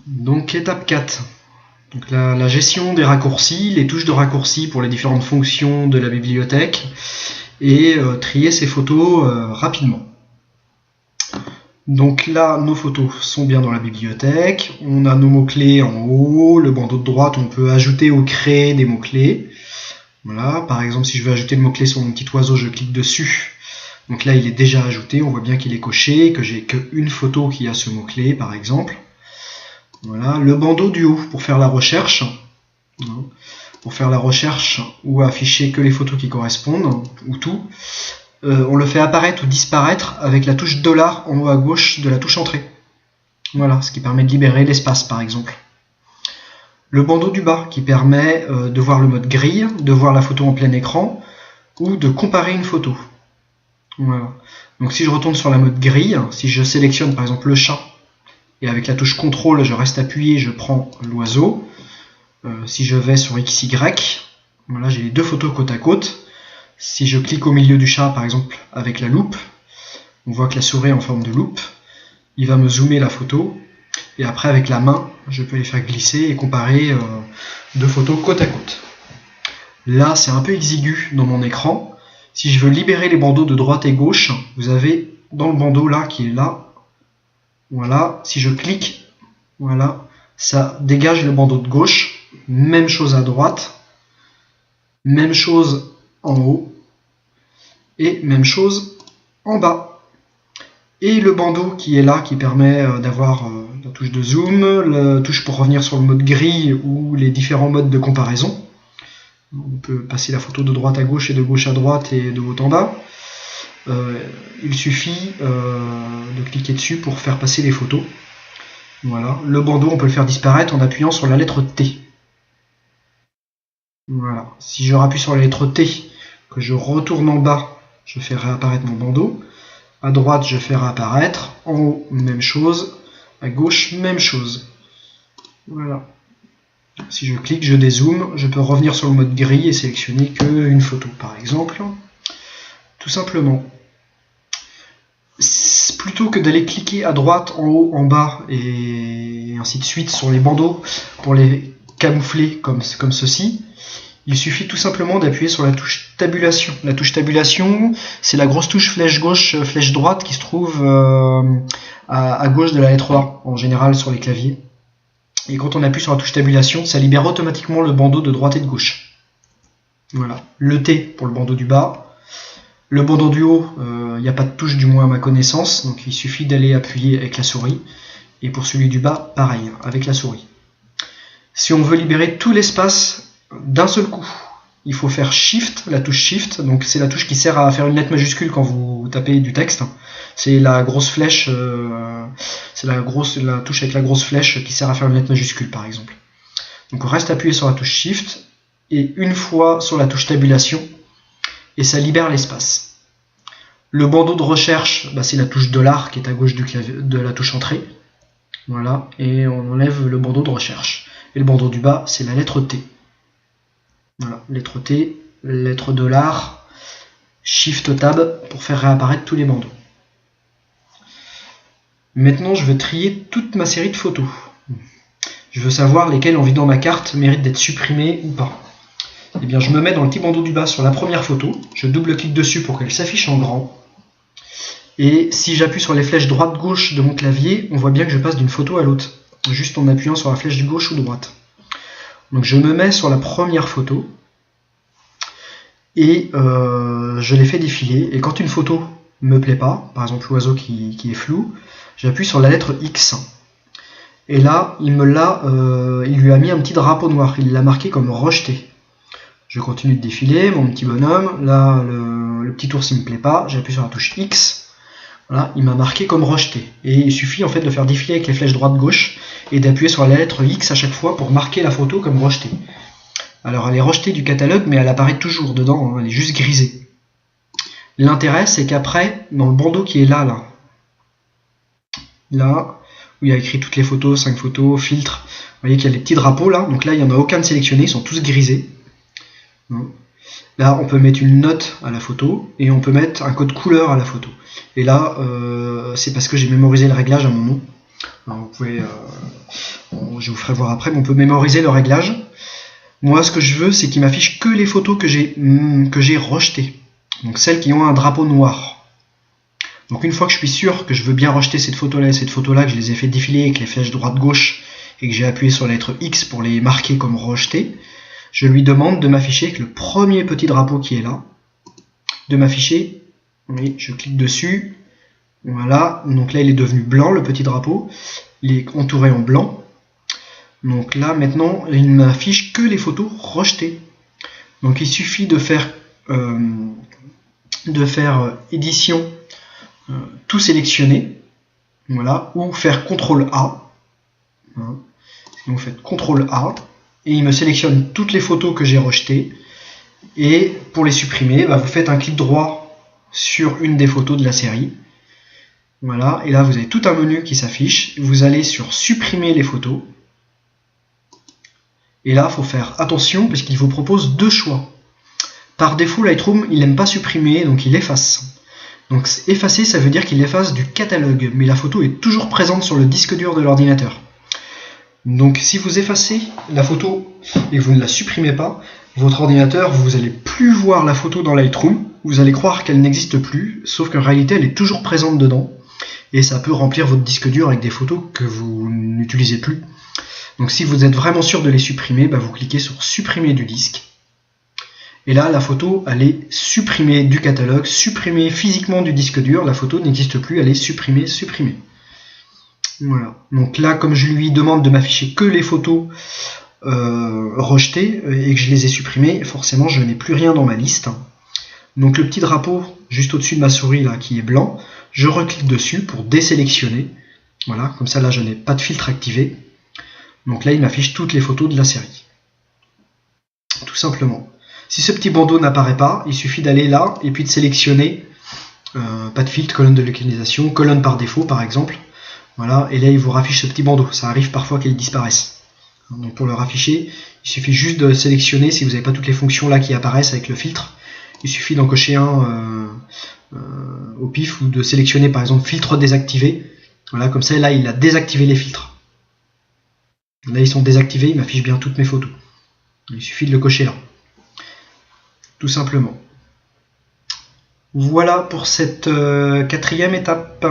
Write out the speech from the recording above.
Donc étape 4. Donc la gestion des raccourcis, les touches de raccourcis pour les différentes fonctions de la bibliothèque et trier ces photos rapidement. Donc là, nos photos sont bien dans la bibliothèque. On a nos mots-clés en haut. Le bandeau de droite, on peut ajouter ou créer des mots-clés. Voilà, par exemple, si je veux ajouter le mot-clé sur mon petit oiseau, je clique dessus. Donc là, il est déjà ajouté. On voit bien qu'il est coché, que j'ai qu'une photo qui a ce mot-clé, par exemple. Voilà, le bandeau du haut pour faire la recherche. Pour faire la recherche ou afficher que les photos qui correspondent, ou tout. On le fait apparaître ou disparaître avec la touche $, en haut à gauche de la touche entrée. Voilà, ce qui permet de libérer l'espace par exemple. Le bandeau du bas qui permet de voir le mode grille, de voir la photo en plein écran ou de comparer une photo. Voilà. Donc si je retourne sur la mode grille, si je sélectionne par exemple le chat et avec la touche CTRL je reste appuyé, je prends l'oiseau. Si je vais sur XY, voilà, j'ai les deux photos côte à côte. Si je clique au milieu du chat, par exemple, avec la loupe, on voit que la souris est en forme de loupe. Il va me zoomer la photo. Et après, avec la main, je peux les faire glisser et comparer deux photos côte à côte. Là, c'est un peu exigu dans mon écran. Si je veux libérer les bandeaux de droite et gauche, vous avez dans le bandeau là, qui est là, voilà, si je clique, voilà, ça dégage le bandeau de gauche. Même chose à droite. Même chose en haut et même chose en bas. Et le bandeau qui est là, qui permet d'avoir la touche de zoom, la touche pour revenir sur le mode grille ou les différents modes de comparaison. On peut passer la photo de droite à gauche et de gauche à droite et de haut en bas. Il suffit de cliquer dessus pour faire passer les photos. Voilà. Le bandeau, on peut le faire disparaître en appuyant sur la lettre T. Voilà. Si je rappuie sur la lettre T, que je retourne en bas, je fais réapparaître mon bandeau. À droite, je fais réapparaître. En haut, même chose. À gauche, même chose. Voilà. Si je clique, je dézoome. Je peux revenir sur le mode grille et sélectionner qu'une photo, par exemple. Tout simplement. Plutôt que d'aller cliquer à droite, en haut, en bas, et ainsi de suite sur les bandeaux pour les camoufler comme ceci, il suffit tout simplement d'appuyer sur la touche tabulation. La touche tabulation, c'est la grosse touche flèche gauche, flèche droite qui se trouve à gauche de la lettre A, en général sur les claviers. Et quand on appuie sur la touche tabulation, ça libère automatiquement le bandeau de droite et de gauche. Voilà. Le T pour le bandeau du bas. Le bandeau du haut, il n'y a pas de touche du moins à ma connaissance, donc il suffit d'aller appuyer avec la souris. Et pour celui du bas, pareil, avec la souris. Si on veut libérer tout l'espace d'un seul coup, il faut faire Shift, la touche Shift, donc c'est la touche qui sert à faire une lettre majuscule quand vous tapez du texte. C'est la grosse flèche, c'est la touche avec la grosse flèche qui sert à faire une lettre majuscule par exemple. Donc on reste appuyé sur la touche Shift et une fois sur la touche tabulation et ça libère l'espace. Le bandeau de recherche, c'est la touche $ qui est à gauche du clavier, de la touche entrée. Voilà, et on enlève le bandeau de recherche. Et le bandeau du bas, c'est la lettre T. Voilà, lettre T, lettre $, Shift Tab pour faire réapparaître tous les bandeaux. Maintenant, je veux trier toute ma série de photos. Je veux savoir lesquelles en vidant ma carte méritent d'être supprimées ou pas. Eh bien, je me mets dans le petit bandeau du bas sur la première photo, je double-clique dessus pour qu'elle s'affiche en grand. Et si j'appuie sur les flèches droite-gauche de mon clavier, on voit bien que je passe d'une photo à l'autre, juste en appuyant sur la flèche de gauche ou droite. Donc je me mets sur la première photo et je les fais défiler. Et quand une photo me plaît pas, par exemple l'oiseau qui est flou, j'appuie sur la lettre X. Et là, il lui a mis un petit drapeau noir, il l'a marqué comme rejeté. Je continue de défiler, mon petit bonhomme, là le petit ours il me plaît pas, j'appuie sur la touche X. Voilà, il m'a marqué comme rejeté. Et il suffit en fait de faire défiler avec les flèches droite-gauche et d'appuyer sur la lettre X à chaque fois pour marquer la photo comme rejetée. Alors elle est rejetée du catalogue, mais elle apparaît toujours dedans, elle est juste grisée. L'intérêt, c'est qu'après, dans le bandeau qui est là, où il y a écrit toutes les photos, 5 photos, filtres, vous voyez qu'il y a les petits drapeaux là, donc là il n'y en a aucun de sélectionné, ils sont tous grisés. Là, on peut mettre une note à la photo et on peut mettre un code couleur à la photo. Et là, c'est parce que j'ai mémorisé le réglage à mon nom. Alors, vous pouvez bon, je vous ferai voir après, mais on peut mémoriser le réglage. Moi, ce que je veux, c'est qu'il m'affiche que les photos que j'ai rejetées. Donc celles qui ont un drapeau noir. Donc une fois que je suis sûr que je veux bien rejeter cette photo-là et cette photo-là, que je les ai fait défiler avec les flèches droite-gauche et que j'ai appuyé sur la lettre X pour les marquer comme rejetés, je lui demande de m'afficher avec le premier petit drapeau qui est là, de m'afficher, oui, je clique dessus, voilà, donc là il est devenu blanc le petit drapeau, il est entouré en blanc. Donc là, maintenant, il ne m'affiche que les photos rejetées. Donc il suffit de faire édition, tout sélectionner, voilà, ou faire CTRL A. Hein. Si vous faites CTRL A, et il me sélectionne toutes les photos que j'ai rejetées. Et pour les supprimer, bah, vous faites un clic droit sur une des photos de la série. Voilà, et là vous avez tout un menu qui s'affiche. Vous allez sur supprimer les photos. Et là, il faut faire attention parce qu'il vous propose deux choix. Par défaut, Lightroom, il n'aime pas supprimer, donc il efface. Donc effacer, ça veut dire qu'il efface du catalogue, mais la photo est toujours présente sur le disque dur de l'ordinateur. Donc si vous effacez la photo et que vous ne la supprimez pas, votre ordinateur, vous n'allez plus voir la photo dans Lightroom, vous allez croire qu'elle n'existe plus, sauf qu'en réalité, elle est toujours présente dedans. Et ça peut remplir votre disque dur avec des photos que vous n'utilisez plus. Donc si vous êtes vraiment sûr de les supprimer, bah vous cliquez sur supprimer du disque. Et là, la photo, elle est supprimée du catalogue, supprimée physiquement du disque dur. La photo n'existe plus, elle est supprimée. Voilà. Donc là, comme je lui demande de m'afficher que les photos rejetées et que je les ai supprimées, forcément, je n'ai plus rien dans ma liste. Donc le petit drapeau juste au-dessus de ma souris là, qui est blanc, je reclique dessus pour désélectionner. Voilà, comme ça là, je n'ai pas de filtre activé. Donc là, il m'affiche toutes les photos de la série. Tout simplement. Si ce petit bandeau n'apparaît pas, il suffit d'aller là et puis de sélectionner pas de filtre, colonne de localisation, colonne par défaut par exemple. Voilà, et là il vous raffiche ce petit bandeau. Ça arrive parfois qu'il disparaisse. Donc pour le rafficher, il suffit juste de sélectionner si vous n'avez pas toutes les fonctions là qui apparaissent avec le filtre. Il suffit d'en cocher un au pif ou de sélectionner par exemple filtre désactivé. Voilà, comme ça là il a désactivé les filtres. Là, ils sont désactivés, il m'affiche bien toutes mes photos. Il suffit de le cocher là. Tout simplement. Voilà pour cette quatrième étape.